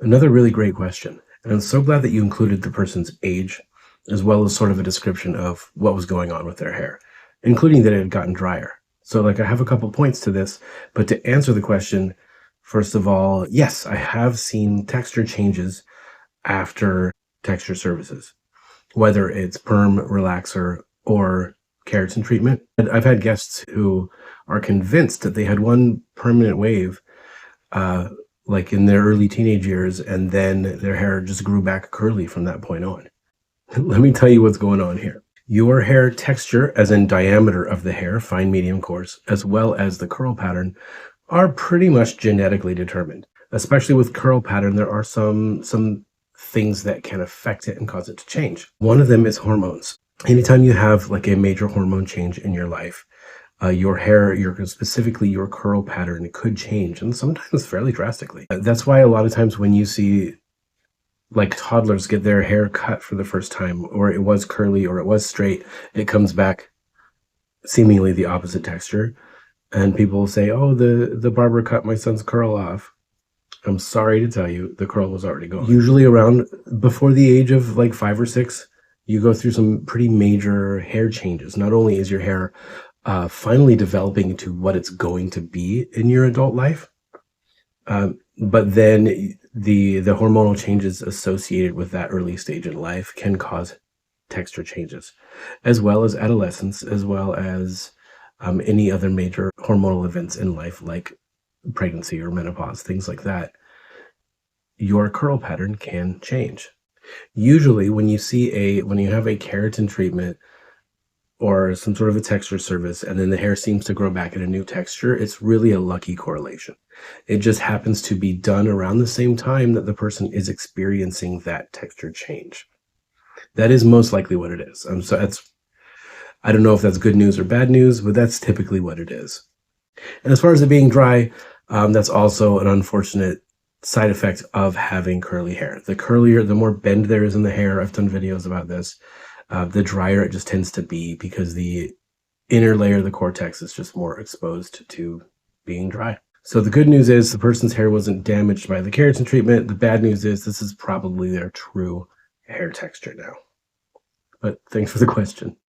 Another really great question. And I'm so glad that you included the person's age, as well as sort of a description of what was going on with their hair, including that it had gotten drier. So, like, I have a couple points to this, but to answer the question, first of all, yes, I have seen texture changes after texture services, whether it's perm, relaxer, or keratin treatment. And I've had guests who are convinced that they had one permanent wave uh, like in their early teenage years, and then their hair just grew back curly from that point on. Let me tell you what's going on here. Your hair texture, as in diameter of the hair, fine, medium, coarse, as well as the curl pattern, are pretty much genetically determined. Especially with curl pattern, there are some things that can affect it and cause it to change. One of them is hormones. Anytime you have like a major hormone change in your life, your hair, specifically your curl pattern, it could change, and sometimes fairly drastically. That's why a lot of times when you see like toddlers get their hair cut for the first time, or it was curly or it was straight, it comes back seemingly the opposite texture, and people say, "Oh, the barber cut my son's curl off." I'm sorry to tell you, the curl was already gone. Usually around before the age of like 5 or 6, you go through some pretty major hair changes. Not only is your hair finally developing into what it's going to be in your adult life, but then the hormonal changes associated with that early stage in life can cause texture changes, as well as adolescence, as well as any other major hormonal events in life like pregnancy or menopause, things like that. Your curl pattern can change. Usually when you have a keratin treatment or some sort of a texture service, and then the hair seems to grow back in a new texture, it's really a lucky correlation. It just happens to be done around the same time that the person is experiencing that texture change. That is most likely what it is. I don't know if that's good news or bad news, but that's typically what it is. And as far as it being dry, that's also an unfortunate side effect of having curly hair. The curlier, the more bend there is in the hair. I've done videos about this. The drier it just tends to be because the inner layer of the cortex is just more exposed to being dry. So the good news is the person's hair wasn't damaged by the keratin treatment. The bad news is this is probably their true hair texture now. But thanks for the question.